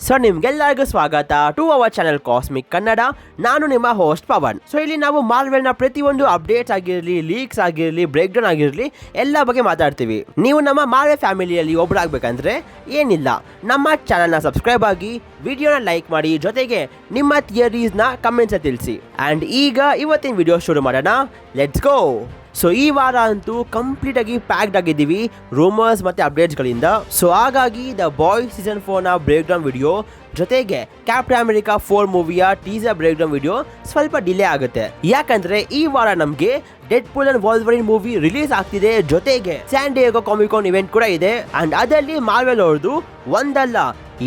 So ನಿಮ್ಗೆಲ್ಲರಿಗೂ ಸ್ವಾಗತ to our channel Cosmic Kannada. ನಾನು ನಿಮ್ಮ ಹೋಸ್ಟ್ ಪವನ್. ಸೊ ಇಲ್ಲಿ ನಾವು ಮಾರ್ವೆಲ್ನ ಪ್ರತಿಯೊಂದು ಅಪ್ಡೇಟ್ಸ್ ಆಗಿರಲಿ, ಲೀಕ್ಸ್ ಆಗಿರಲಿ, ಬ್ರೇಕ್ ಡೌನ್ ಆಗಿರಲಿ ಎಲ್ಲ ಬಗ್ಗೆ ಮಾತಾಡ್ತೀವಿ. ನೀವು ನಮ್ಮ ಮಾರ್ವೆಲ್ ಫ್ಯಾಮಿಲಿಯಲ್ಲಿ ಒಬ್ಬರಾಗಬೇಕಂದ್ರೆ ಏನಿಲ್ಲ, ನಮ್ಮ ಚಾನಲ್ನ ಸಬ್ಸ್ಕ್ರೈಬ್ ಆಗಿ, ವಿಡಿಯೋನ ಲೈಕ್ ಮಾಡಿ, ಜೊತೆಗೆ ನಿಮ್ಮ ಥಿಯರೀಸ್ನ ಕಮೆಂಟ್ಸ್ ತಿಳಿಸಿ. ಆ್ಯಂಡ್ ಈಗ ಇವತ್ತಿನ ವಿಡಿಯೋ ಶುರು ಮಾಡೋಣ. Let's go. ಸೊ ಈ ವಾರ ಅಂತೂ ಕಂಪ್ಲೀಟ್ ಆಗಿ ಪ್ಯಾಕ್ಡ್ ಆಗಿದ್ದೀವಿ ರೂಮರ್ಸ್ ಮತ್ತು ಅಪ್ಡೇಟ್ಸ್ಗಳಿಂದ. ಸೊ ಹಾಗಾಗಿ ದ ಬಾಯ್ಸ್ ಸೀಸನ್ 4ನ ಬ್ರೇಕ್ ಡೌನ್ ವಿಡಿಯೋ ಜೊತೆಗೆ ಕ್ಯಾಪ್ಟನ್ ಅಮೆರಿಕಾ 4 ಮೂವಿಯ ಟೀಸರ್ ಬ್ರೇಕ್ ಡೌನ್ ವಿಡಿಯೋ ಸ್ವಲ್ಪ ಡಿಲೇ ಆಗುತ್ತೆ. ಯಾಕಂದ್ರೆ ಈ ವಾರ ನಮಗೆ Deadpool and Wolverine movie release ಆಗ್ತಿದೆ, ಜೊತೆಗೆ San Diego comic con event ಕೂಡ ಇದೆ. ಅಂಡ್ ಅದರಲ್ಲಿ ಮಾರ್ವೆಲ್ ಅವ್ರದ್ದು ಒಂದಲ್ಲ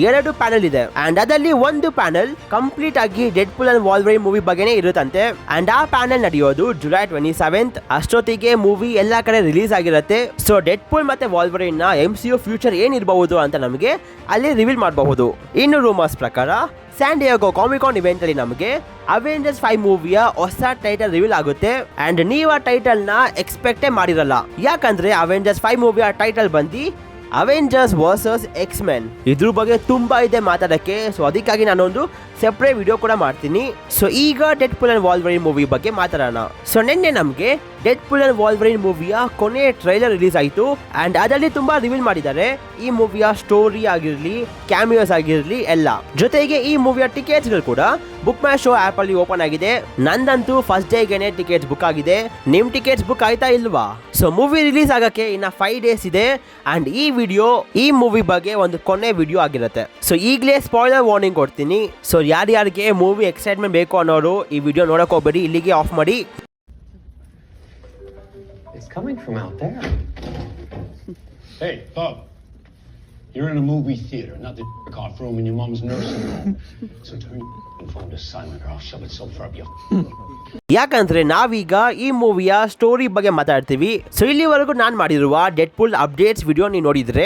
2 ಪ್ಯಾನಲ್ ಇದೆ. ಅಂಡ್ ಅದರಲ್ಲಿ ಒಂದು ಪ್ಯಾನಲ್ ಕಂಪ್ಲೀಟ್ ಆಗಿ ಡೆಡ್ಪೂಲ್ ಅಂಡ್ ವಾಲ್ವರಿನ್ ಮೂವಿ ಬಗ್ಗೆನೇ ಇರುತ್ತಂತೆ. ಅಂಡ್ ಆ ಪ್ಯಾನಲ್ ನಡೆಯೋದು ಜುಲೈ 27. ಅಷ್ಟೊತ್ತಿಗೆ ಮೂವಿ ಎಲ್ಲಾ ಕಡೆ ರಿಲೀಸ್ ಆಗಿರುತ್ತೆ. ಸೊ ಡೆಡ್ಪೂಲ್ ಮತ್ತೆ ವಾಲ್ವರಿನ್ ನ MCU ಫ್ಯೂಚರ್ ಏನಿರಬಹುದು ಅಂತ ನಮಗೆ ಅಲ್ಲಿ ರಿವೀಲ್ ಮಾಡಬಹುದು. ಇನ್ನು ರೂಮರ್ಸ್ ಪ್ರಕಾರ San Diego comic con event ಅಲ್ಲಿ ನಮಗೆ ಅವೆಂಜರ್ಸ್ 5 ಮೂವಿಯ ಹೊಸ ಟೈಟಲ್ ರಿವೀಲ್ ಆಗುತ್ತೆ. ಅಂಡ್ ನೀವು ಆ ಟೈಟಲ್ ನ ಎಕ್ಸ್ಪೆಕ್ಟೇ ಮಾಡಿರಲ್ಲ, ಯಾಕಂದ್ರೆ ಅವೆಂಜರ್ಸ್ 5 ಮೂವಿಯ ಟೈಟಲ್ ಬಂದು ಅವೆಂಜರ್ಸ್ ವರ್ಸಸ್ ಎಕ್ಸ್-ಮೆನ್. ಇದ್ರ ಬಗ್ಗೆ ತುಂಬಾ ಇದೆ ಮಾತಾಡಕ್ಕೆ. ಸೊ ಅದಕ್ಕಾಗಿ ನಾನೊಂದು ಸೆಪರೇಟ್ ವಿಡಿಯೋ ಕೂಡ ಮಾಡ್ತೀನಿ. ಸೊ ಈಗ ಡೆಡ್ಪೂಲ್ ಅಂಡ್ ವಾಲ್ವರಿನ್ ಮೂವಿ ಬಗ್ಗೆ ಮಾತಾಡೋಣ. ಸೊ ನಿನ್ನೆ ನಮಗೆ ಡೆಡ್ಪೂಲ್ ಅಂಡ್ ವಾಲ್ವರಿನ್ ಮೂವಿಯ ಕೊನೆ ಟ್ರೈಲರ್ ರಿಲೀಸ್ ಆಯಿತು. ಅಂಡ್ ಅದರಲ್ಲಿ ತುಂಬಾ ರಿವೀಲ್ ಮಾಡಿದ್ದಾರೆ ಈ ಮೂವಿಯ ಸ್ಟೋರಿ ಆಗಿರಲಿ, ಕ್ಯಾಮಿಯೋಸ್ ಆಗಿರಲಿ ಎಲ್ಲ. ಜೊತೆಗೆ ಈ ಮೂವಿಯ ಟಿಕೆಟ್ಸ್ಗಳು ಕೂಡ ಬುಕ್ ಮೈ ಶೋ ಆಪ್ ಅಲ್ಲಿ ಓಪನ್ ಆಗಿದೆ. ನಂದಂತೂ ಫಸ್ಟ್ ಡೇಗೆನೆ ಟಿಕೆಟ್ಸ್ ಬುಕ್ ಆಗಿದೆ. ನಿಮ್ ಟಿಕೆಟ್ಸ್ ಬುಕ್ ಆಯ್ತಾ ಇಲ್ವಾ? ಸೊ ಮೂವಿ ರಿಲೀಸ್ ಆಗಕ್ಕೆ ಇನ್ನ 5 ಡೇಸ್ ಇದೆ. ಅಂಡ್ ಈ ವಿಡಿಯೋ ಈ ಮೂವಿ ಬಗ್ಗೆ ಒಂದು ಕೊನೆ ವಿಡಿಯೋ ಆಗಿರುತ್ತೆ. ಸೊ ಈಗಲೇ ಸ್ಪಾಯ್ಲರ್ ವಾರ್ನಿಂಗ್ ಕೊಡ್ತೀನಿ. ಸೊ ಯಾರ್ಯಾರಿಗೆ ಮೂವಿ ಎಕ್ಸೈಟ್ಮೆಂಟ್ ಬೇಕು ಅನ್ನೋರು ಈ ವಿಡಿಯೋ ನೋಡಕ್ ಹೋಗ್ಬೇಡಿ, ಇಲ್ಲಿಗೆ ಆಫ್ ಮಾಡಿ. It's coming from out there. Hey, Bob. You're in a movie theater, not the off room in your mom's nursing home. So turn your phone to silent or I'll shove it so far up your ಯಾಕಂದ್ರೆ ನಾವೀಗ ಈ ಮೂವಿಯ story ಬಗ್ಗೆ ಮಾತಾಡ್ತೀವಿ. So ಇಲ್ಲಿವರೆಗೂ ನಾನು ಮಾಡಿರುವ ಡೆಡ್ಪೂಲ್ updates video ನೀವು ನೋಡಿದ್ರೆ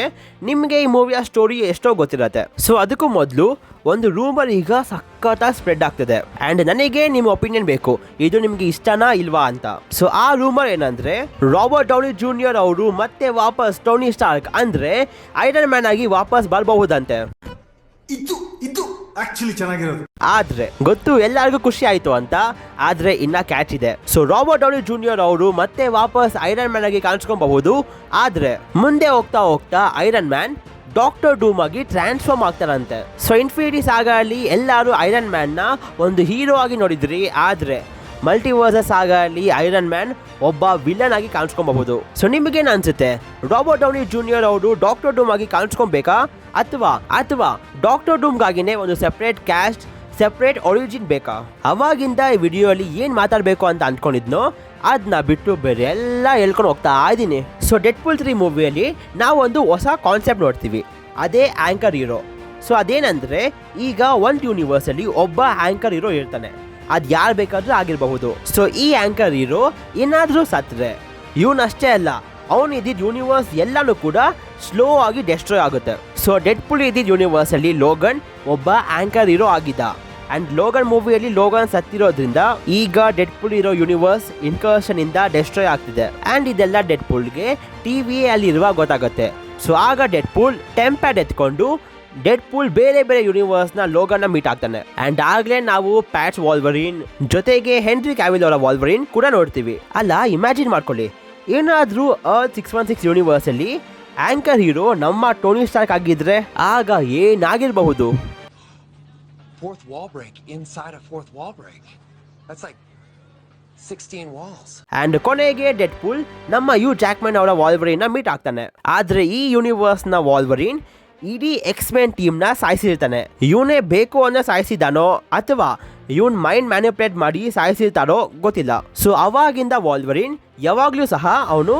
ನಿಮಗೆ ಈ ಮೂವಿಯ ಸ್ಟೋರಿ ಎಷ್ಟೋ ಗೊತ್ತಿರತ್ತೆ. ಸೊ ಅದಕ್ಕೂ ಮೊದಲು ಒಂದು ರೂಮರ್ ಈಗ ಸಖತ್ತಾಗಿ ಸ್ಪ್ರೆಡ್ ಆಗ್ತಿದೆ. ಅಂಡ್ ನನಗೆ ನಿಮ್ಮ ಒಪಿನಿಯನ್ ಬೇಕು, ಇದು ನಿಮ್ಗೆ ಇಷ್ಟನಾ ಇಲ್ವಾ ಅಂತ. ಸೊ ಆ ರೂಮರ್ ಏನಂದ್ರೆ ರಾಬರ್ಟ್ ಡೌನಿ ಜೂನಿಯರ್ ಅವರು ಮತ್ತೆ ವಾಪಸ್ ಟೋನಿ ಸ್ಟಾರ್ಕ್ ಅಂದ್ರೆ ಐರನ್ ಮ್ಯಾನ್ ಆಗಿ ವಾಪಸ್ ಬರಬಹುದಂತೆ. ಇದು ಆಕ್ಚುಲಿ ಚೆನ್ನಾಗಿರೋದು. ಆದ್ರೆ ಗೊತ್ತು ಎಲ್ಲರಿಗೂ ಖುಷಿ ಆಯ್ತು ಅಂತ, ಆದ್ರೆ ಇನ್ನ ಕ್ಯಾಚ್ ಇದೆ. ಸೊ ರಾಬರ್ಟ್ ಡೌನಿ ಜೂನಿಯರ್ ಅವರು ಮತ್ತೆ ವಾಪಸ್ ಐರನ್ ಮ್ಯಾನ್ ಆಗಿ ಕಾಣಿಸ್ಕೊಬಹುದು. ಆದ್ರೆ ಮುಂದೆ ಹೋಗ್ತಾ ಹೋಗ್ತಾ ಐರನ್ ಮ್ಯಾನ್ ಡಾಕ್ಟರ್ ಡೂಮ್ ಆಗಿ ಟ್ರಾನ್ಸ್ಫಾರ್ಮ್ ಆಗ್ತಾರಂತೆ. ಸೊ ಇನ್ಫಿನಿಟಿ ಸಾಗಾ ಅಲ್ಲಿ ಎಲ್ಲರೂ ಐರನ್ ಮ್ಯಾನ್ ನ ಒಂದು ಹೀರೋ ಆಗಿ ನೋಡಿದ್ರಿ, ಆದ್ರೆ ಮಲ್ಟಿವರ್ಸಸ್ ಆಗಲಿ ಐರನ್ ಮ್ಯಾನ್ ಒಬ್ಬ ವಿಲನ್ ಆಗಿ ಕಾಣಿಸ್ಕೊಬಹುದು. ಸೊ ನಿಮಗೇನು ಅನ್ಸುತ್ತೆ, ರಾಬರ್ಟ್ ಡೌನಿ ಜೂನಿಯರ್ ಅವರು ಡಾಕ್ಟರ್ ಡೂಮ್ ಆಗಿ ಕಾಣಿಸ್ಕೊಬೇಕಾ ಅಥವಾ ಡಾಕ್ಟರ್ ಡೂಮ್ಗಾಗಿನೇ ಒಂದು ಸೆಪರೇಟ್ ಕ್ಯಾಸ್ಟ್, ಸೆಪರೇಟ್ ಒರಿಜಿನ್ ಬೇಕಾ? ಅವಾಗಿಂದ ಈ ವಿಡಿಯೋ ಅಲ್ಲಿ ಏನ್ ಮಾತಾಡ್ಬೇಕು ಅಂತ ಅನ್ಕೊಂಡಿದ್ನೋ ಅದನ್ನ ಬಿಟ್ಟು ಬೇರೆ ಎಲ್ಲ ಹೇಳ್ಕೊಂಡು ಹೋಗ್ತಾ ಇದ್ದೀನಿ. ಸೊ ಡೆಡ್ಪೂಲ್ 3 ಮೂವಿಯಲ್ಲಿ ನಾವು ಒಂದು ಹೊಸ ಕಾನ್ಸೆಪ್ಟ್ ನೋಡ್ತೀವಿ, ಅದೇ ಆಂಕರ್ ಹೀರೋ. ಸೊ ಅದೇನಂದ್ರೆ ಈಗ ಒಂದು ಯೂನಿವರ್ಸ್ ಅಲ್ಲಿ ಒಬ್ಬ ಆಂಕರ್ ಹೀರೋ ಇರ್ತಾನೆ, ಅದು ಯಾರು ಬೇಕಾದ್ರೂ ಆಗಿರಬಹುದು. ಸೊ ಈ ಆಂಕರ್ ಹೀರೋ ಏನಾದ್ರೂ ಸತ್ರೆ ಇವನಷ್ಟೇ ಅಲ್ಲ, ಅವನು ಇದ್ದಿದ್ದ ಯೂನಿವರ್ಸ್ ಎಲ್ಲಾನು ಕೂಡ ಸ್ಲೋ ಆಗಿ ಡೆಸ್ಟ್ರಾಯ್ ಆಗುತ್ತೆ. ಸೊ ಡೆಡ್ಪೂಲ್ ಇದ್ದಿದ್ದ ಯೂನಿವರ್ಸ್ ಅಲ್ಲಿ ಲೋಗನ್ ಒಬ್ಬ ಆಂಕರ್ ಹೀರೋ ಆಗಿದ್ದ. ಅಂಡ್ ಲೋಗನ್ ಮೂವಿಯಲ್ಲಿ ಲೋಗನ್ ಸತ್ತಿರೋದ್ರಿಂದ ಈಗ ಡೆಡ್ಪೂಲ್ ಇರೋ ಯೂನಿವರ್ಸ್ ಇನ್ಕರ್ಷನ್ ಇಂದ ಡೆಸ್ಟ್ರಾಯ್ ಆಗ್ತಿದೆ. ಅಂಡ್ ಇದೆಲ್ಲ ಡೆಡ್ಪೂಲ್ಗೆ ಟಿವಿ ಅಲ್ಲಿ ಇರುವಾಗ ಗೊತ್ತಾಗುತ್ತೆ. ಸೊ ಆಗ ಡೆಡ್ಪೂಲ್ ಟೆಂಪ್ಯಾಡ್ ಎತ್ಕೊಂಡು ಡೆಡ್ಪೂಲ್ ಬೇರೆ ಬೇರೆ ಯೂನಿವರ್ಸ್ ನ ಲೋಗನ್ ಮೀಟ್ ಆಗ್ತಾನೆ. ಅಂಡ್ ಆಗ್ಲೇ ನಾವು ಪ್ಯಾಟ್ಸ್ ವಾಲ್ವರಿನ್ ಜೊತೆಗೆ ಹೆನ್ರಿ ಕ್ಯಾವಿಲ್ ಅವರ ವಾಲ್ವರಿನ್ ಕೂಡ ನೋಡ್ತೀವಿ. ಅಲ್ಲ, ಇಮ್ಯಾಜಿನ್ ಮಾಡ್ಕೊಳ್ಳಿ, ಏನಾದ್ರೂ ಅರ್ತ್ 616 ಯೂನಿವರ್ಸ್ ಅಲ್ಲಿ ಆಂಕರ್ ಹೀರೋ ನಮ್ಮ ಟೋನಿ ಸ್ಟಾರ್ಕ್ ಆಗಿದ್ರೆ ಆಗ ಏನಾಗಿರಬಹುದು? Fourth wall break inside a fourth wall break. That's like 16 walls. And ಕೊನೆಗೆ ಡೆಡ್ಪೂಲ್ ನಮ್ಮ ಯು ಜಾಕ್ಮನ್ ಅವರ ವಾಲ್ವರಿನ್ ನ ಮೀಟ್ ಆಗ್ತಾನೆ. ಆದ್ರೆ ಈ ಯೂನಿವರ್ಸ್ ನ ವಾಲ್ವರಿನ್ ಇಡೀ ಎಕ್ಸ್-ಮೆನ್ ಟೀಮ್ ನ ಸಾಯಿಸಿರ್ತಾನೆ. ಇವನೇ ಬೇಕು ಅನ್ನೋ ಸಾಯಿಸಿದಾನೋ ಅಥವಾ ಇವನ್ ಮೈಂಡ್ ಮ್ಯಾನಿಪುಲೇಟ್ ಮಾಡಿ ಸಾಯಿಸಿರ್ತಾರೋ ಗೊತ್ತಿಲ್ಲ. ಸೊ ಅವಾಗಿಂದ ವಾಲ್ವರಿನ್ ಯಾವಾಗ್ಲೂ ಸಹ ಅವನು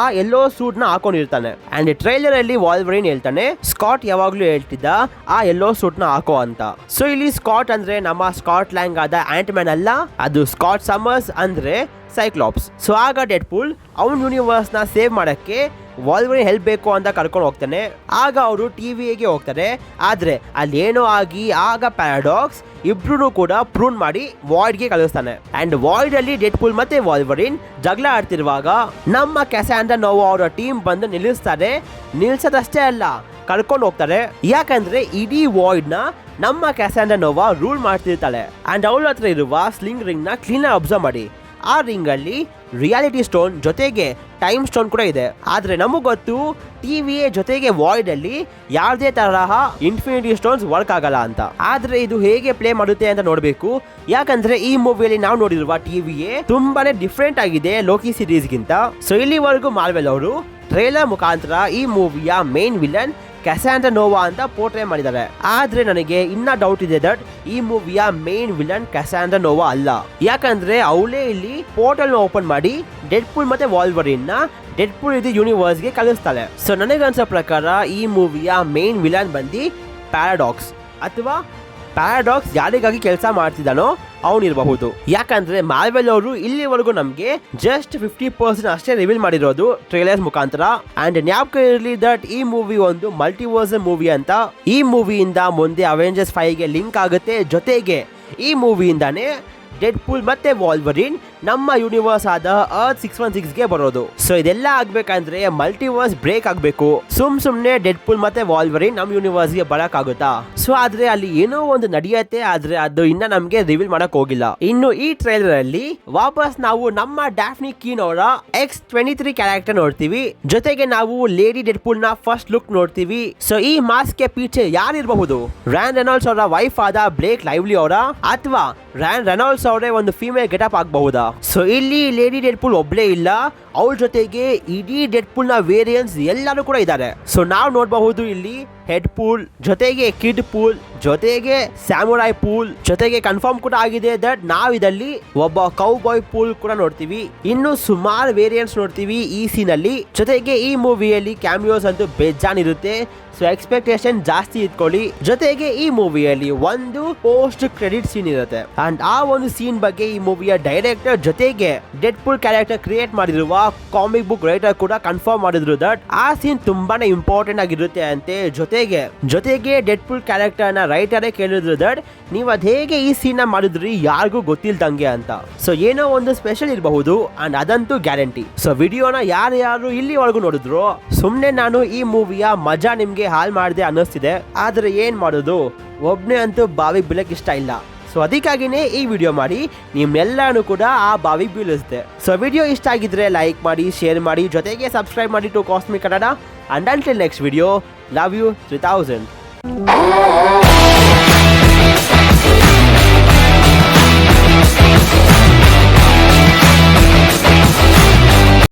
ಆ ಯೆಲ್ಲೋ ಸೂಟ್ ನ ಹಾಕೊಂಡಿರ್ತಾನೆ. ಅಂಡ್ ಟ್ರೈಲರ್ ಅಲ್ಲಿ ವಾಲ್ವರಿನ್ ಹೇಳ್ತಾನೆ ಸ್ಕಾಟ್ ಯಾವಾಗ್ಲೂ ಹೇಳ್ತಿದ್ದ ಆ ಯೆಲ್ಲೋ ಸೂಟ್ ನ ಹಾಕೋ ಅಂತ. ಸೊ ಇಲ್ಲಿ ಸ್ಕಾಟ್ ಅಂದ್ರೆ ನಮ್ಮ ಸ್ಕಾಟ್ ಲ್ಯಾಂಗ್ ಆದ ಆಂಟ್ ಮ್ಯಾನ್ ಅಲ್ಲ, ಅದು ಸ್ಕಾಟ್ ಸಮರ್ಸ್ ಅಂದ್ರೆ ಸೈಕ್ಲಾಪ್ಸ್. ಸೊ ಆಗ ಡೆಡ್ಪೂಲ್ ಅವನ್ ಯೂನಿವರ್ಸ್ ನ ಸೇವ್ ಮಾಡಕ್ಕೆ ವಾಲ್ವರಿನ್ ಹೆಲ್ಪ್ ಬೇಕು ಅಂತ ಕರ್ಕೊಂಡು ಹೋಗ್ತಾನೆ. ಆಗ ಅವರು ಟಿವಿಗೆ ಹೋಗ್ತಾರೆ. ಆದ್ರೆ ಅಲ್ಲಿ ಏನೋ ಆಗಿ ಆಗ ಪ್ಯಾರಾಡಾಕ್ಸ್ ಇಬ್ರು ಕೂಡ ಪ್ರೂನ್ ಮಾಡಿ ವಾಯ್ಡ್ಗೆ ಕಳಿಸ್ತಾನೆ. ಅಂಡ್ ವಾಯ್ಡ್ ಅಲ್ಲಿ ಡೆಡ್ಪೂಲ್ ಮತ್ತೆ ವಾಲ್ವರಿನ್ ಜಗಳ ಆಡ್ತಿರುವಾಗ ನಮ್ಮ ಕ್ಯಾಸಾಂಡ್ರಾ ನೋವಾ ಅವರ ಟೀಮ್ ಬಂದು ನಿಲ್ಲಿಸ್ತಾರೆ. ನಿಲ್ಸೋದಷ್ಟೇ ಅಲ್ಲ, ಕರ್ಕೊಂಡು ಹೋಗ್ತಾರೆ. ಯಾಕಂದ್ರೆ ಇಡೀ ವಾಯ್ಡ್ ನ ನಮ್ಮ ಕ್ಯಾಸಾಂಡ್ರಾ ನೋವಾ ರೂಲ್ ಮಾಡ್ತಿರ್ತಾಳೆ. ಅಂಡ್ ಅವಳ ಹತ್ರ ಇರುವ ಸ್ಲಿಂಗ್ ರಿಂಗ್ ನ ಕ್ಲೀನ್ ಅಬ್ಸರ್ವ್ ಮಾಡಿ. ಆ ರಿಂಗ್ ಅಲ್ಲಿ ರಿಯಾಲಿಟಿ ಸ್ಟೋನ್ ಜೊತೆಗೆ ಟೈಮ್ ಸ್ಟೋನ್ ಕೂಡ ಇದೆ. ಆದ್ರೆ ನಮಗ್ ಗೊತ್ತು ಟಿವಿಯ ಜೊತೆಗೆ ವಾಯ್ಡ್ ಅಲ್ಲಿ ಯಾವುದೇ ತರಹ ಇನ್ಫಿನಿಟಿ ಸ್ಟೋನ್ಸ್ ವರ್ಕ್ ಆಗಲ್ಲ ಅಂತ. ಆದ್ರೆ ಇದು ಹೇಗೆ ಪ್ಲೇ ಮಾಡುತ್ತೆ ಅಂತ ನೋಡ್ಬೇಕು. ಯಾಕಂದ್ರೆ ಈ ಮೂವಿಯಲ್ಲಿ ನಾವು ನೋಡಿರುವ ಟಿವಿಯೇ ತುಂಬಾನೇ ಡಿಫ್ರೆಂಟ್ ಆಗಿದೆ ಲೋಕಿ ಸೀರೀಸ್ ಗಿಂತ. ಸೊ ಇಲ್ಲಿವರೆಗೂ ಮಾರ್ವೆಲ್ ಅವರು ಟ್ರೇಲರ್ ಮುಖಾಂತರ ಈ ಮೂವಿಯ ಮೇನ್ ವಿಲನ್ ಕ್ಯಾಸಾಂಡ್ರಾ ನೋವಾ ಅಂತ ಪೋರ್ಟ್ರೇ ಮಾಡಿದ್ದಾರೆ. ಆದ್ರೆ ನನಗೆ ಇನ್ನ ಡೌಟ್ ಇದೆ ದಟ್ ಈ ಮೂವಿಯ ಮೇನ್ ವಿಲನ್ ಕ್ಯಾಸಾಂಡ್ರಾ ನೋವಾ ಅಲ್ಲ. ಯಾಕಂದ್ರೆ ಅವಳೇ ಇಲ್ಲಿ ಪೋರ್ಟಲ್ ಓಪನ್ ಮಾಡಿ ಡೆಡ್ಪೂಲ್ ಮತ್ತೆ ವಾಲ್ವರಿನ್ ನ ಡೆಡ್ಪೂಲ್ ಇದು ಯೂನಿವರ್ಸ್ ಗೆ ಕಳಿಸ್ತಾಳೆ. ಸೊ ನನಗನ್ಸೋ ಪ್ರಕಾರ ಈ ಮೂವಿಯ ಮೇನ್ ವಿಲನ್ ಬಂದು ಪ್ಯಾರಾಡಾಕ್ಸ್, ಅಥವಾ ಪ್ಯಾರಾಡಾಕ್ಸ್ ಯಾರಿಗಾಗಿ ಕೆಲಸ ಮಾಡ್ತಿದ್ದಾನೋ ಅವನಿರಬಹುದು. ಯಾಕಂದ್ರೆ ಮಾರ್ವೆಲ್ ಅವರು ಇಲ್ಲಿವರೆಗೂ ನಮ್ಗೆ ಜಸ್ಟ್ 50% ಅಷ್ಟೇ ರಿವೀಲ್ ಮಾಡಿರೋದು ಟ್ರೇಲರ್ಸ್ ಮುಖಾಂತರ. ಅಂಡ್ ಜ್ಞಾಪಕ ಇರಲಿ ದಟ್ ಈ ಮೂವಿ ಒಂದು ಮಲ್ಟಿವರ್ಸ್ ಮೂವಿ ಅಂತ. ಈ ಮೂವಿಯಿಂದ ಮುಂದೆ ಅವೆಂಜರ್ಸ್ 5 ಗೆ ಲಿಂಕ್ ಆಗುತ್ತೆ. ಜೊತೆಗೆ ಈ ಮೂವಿಯಿಂದಾನೇ ಡೆಡ್ಪೂಲ್ ಮತ್ತೆ ವಾಲ್ವರಿನ್ ನಮ್ಮ ಯೂನಿವರ್ಸ್ ಆದ ಅರ್ತ್ 616 ಗೆ ಬರೋದು. ಸೊ ಇದೆಲ್ಲ ಆಗ್ಬೇಕಂದ್ರೆ ಮಲ್ಟಿವರ್ಸ್ ಬ್ರೇಕ್ ಆಗ್ಬೇಕು. ಸುಮ್ನೆ ಡೆಡ್ಪೂಲ್ ಮತ್ತೆ ವಾಲ್ವರಿನ್ ನಮ್ಮ ಯೂನಿವರ್ಸ್ ಗೆ ಬರಕ್ ಆಗುತ್ತಾ? ಸೊ ಆದ್ರೆ ಅಲ್ಲಿ ಏನೋ ಒಂದು ನಡೆಯುತ್ತೆ, ಆದ್ರೆ ಅದು ಇನ್ನ ನಮ್ಗೆ ರಿವೀಲ್ ಮಾಡಕ್ ಹೋಗಿಲ್ಲ. ಇನ್ನು ಈ ಟ್ರೈಲರ್ ಅಲ್ಲಿ ವಾಪಸ್ ನಾವು ನಮ್ಮ ಡ್ಯಾಫ್ನಿ ಕೀನ್ ಅವರ X-23 ಕ್ಯಾರೆಕ್ಟರ್ ನೋಡ್ತೀವಿ. ಜೊತೆಗೆ ನಾವು ಲೇಡಿ ಡೆಡ್ಪೂಲ್ ನ ಫಸ್ಟ್ ಲುಕ್ ನೋಡ್ತೀವಿ. ಸೊ ಈ ಮಾಸ್ಕ್ ಗೆ ಪೀಚೆ ಯಾರಿರಬಹುದು? ರಾಯನ್ ರೆನಾಲ್ಡ್ಸ್ ಅವರ ವೈಫ್ ಆದ ಬ್ಲೇಕ್ ಲೈವ್ಲಿ ಅವರ, ಅಥವಾ ರಾಯನ್ ರೆನಾಲ್ಡ್ಸ್ ಅವರೇ ಒಂದು ಫೀಮೇಲ್ ಗೆಟಪ್ ಆಗಬಹುದಾ? ಸೊ ಇಲ್ಲಿ ಲೇಡಿ ಡೆಡ್ಪೂಲ್ ಒಬ್ಳೇ ಇಲ್ಲ, ಅವಳ ಜೊತೆಗೆ ಇಡೀ ಡೆಡ್ಪೂಲ್ ನ ವೇರಿಯನ್ಸ್ ಎಲ್ಲರೂ ಕೂಡ ಇದ್ದಾರೆ. ಸೊ ನಾವು ನೋಡಬಹುದು ಇಲ್ಲಿ ಹೆಡ್ ಪೂಲ್ ಜೊತೆಗೆ ಕಿಡ್ ಪೂಲ್ ಜೊತೆಗೆ ಸ್ಯಾಮುರಾಯ್ ಪೂಲ್ ಜೊತೆಗೆ ಕನ್ಫರ್ಮ್ ಕೂಡ ಆಗಿದೆ ದಟ್ ನಾವು ಇದರಲ್ಲಿ ಒಬ್ಬ ಕೌ ಬಾಯ್ ಪೂಲ್ ಕೂಡ ನೋಡ್ತೀವಿ. ಇನ್ನು ಸುಮಾರು ವೇರಿಯಂಟ್ಸ್ ನೋಡ್ತೀವಿ ಈ ಸೀನ್ ಅಲ್ಲಿ. ಜೊತೆಗೆ ಈ ಮೂವಿಯಲ್ಲಿ ಕ್ಯಾಮಿಯೋಸ್ ಅಂತೂ ಬೇಜಾನ್ ಇರುತ್ತೆ. ಸೊ ಎಕ್ಸ್ಪೆಕ್ಟೇಷನ್ ಜಾಸ್ತಿ ಇಟ್ಕೊಳ್ಳಿ. ಜೊತೆಗೆ ಈ ಮೂವಿಯಲ್ಲಿ ಒಂದು ಪೋಸ್ಟ್ ಕ್ರೆಡಿಟ್ ಸೀನ್ ಇರುತ್ತೆ. ಅಂಡ್ ಆ ಒಂದು ಸೀನ್ ಬಗ್ಗೆ ಈ ಮೂವಿಯ ಡೈರೆಕ್ಟರ್ ಜೊತೆಗೆ ಡೆಡ್ಪೂಲ್ ಕ್ಯಾರೆಕ್ಟರ್ ಕ್ರಿಯೇಟ್ ಮಾಡಿರುವ ಕಾಮಿಕ್ ಬುಕ್ ರೈಟರ್ ಕೂಡ ಕನ್ಫರ್ಮ್ ಮಾಡಿದ್ರು ದಟ್ ಆ ಸೀನ್ ತುಂಬಾನೇ ಇಂಪಾರ್ಟೆಂಟ್ ಆಗಿರುತ್ತೆ ಅಂತೆ. ಜೊತೆಗೆ ಡೆಡ್ಪೂಲ್ ಕ್ಯಾರೆಕ್ಟರ್ ನ ರೈಟರೇ ಕೇಳಿದ್ರು ದಟ್ ನೀವು ಅದ್ ಹೇಗೆ ಈ ಸೀನ್ ನ ಮಾಡಿದ್ರಿ ಯಾರಿಗೂ ಗೊತ್ತಿಲ್ದಂಗೆ ಅಂತ. ಸೊ ಏನೋ ಒಂದು ಸ್ಪೆಷಲ್ ಇರಬಹುದು ಅಂಡ್ ಅದಂತೂ ಗ್ಯಾರಂಟಿ. ಸೊ ವಿಡಿಯೋನ ಯಾರು ಇಲ್ಲಿವರೆಗೂ ನೋಡಿದ್ರು ಸುಮ್ನೆ ನಾನು ಈ ಮೂವಿಯ ಮಜಾ ನಿಮ್ಗೆ ಹಾಳು ಮಾಡಿದೆ ಅನ್ನಿಸ್ತಿದೆ. ಆದ್ರೆ ಏನ್ ಮಾಡೋದು, ಒಬ್ನೇ ಅಂತೂ ಬಾವಿಗೆ ಬೀಳಕ್ ಇಷ್ಟ ಇಲ್ಲ. ಸೊ ಅದಕ್ಕಾಗಿನೇ ಈ ವಿಡಿಯೋ ಮಾಡಿ ನಿಮ್ಮೆಲ್ಲರೂ ಕೂಡ ಆ ಬಾವಿಗೆ ಬೀಳಿಸುತ್ತೆ. ಸೊ ವಿಡಿಯೋ ಇಷ್ಟ ಆಗಿದ್ರೆ ಲೈಕ್ ಮಾಡಿ, ಶೇರ್ ಮಾಡಿ, ಜೊತೆಗೆ ಸಬ್ಸ್ಕ್ರೈಬ್ ಮಾಡಿ to Cosmic Kannada. And until next video, love you 3000.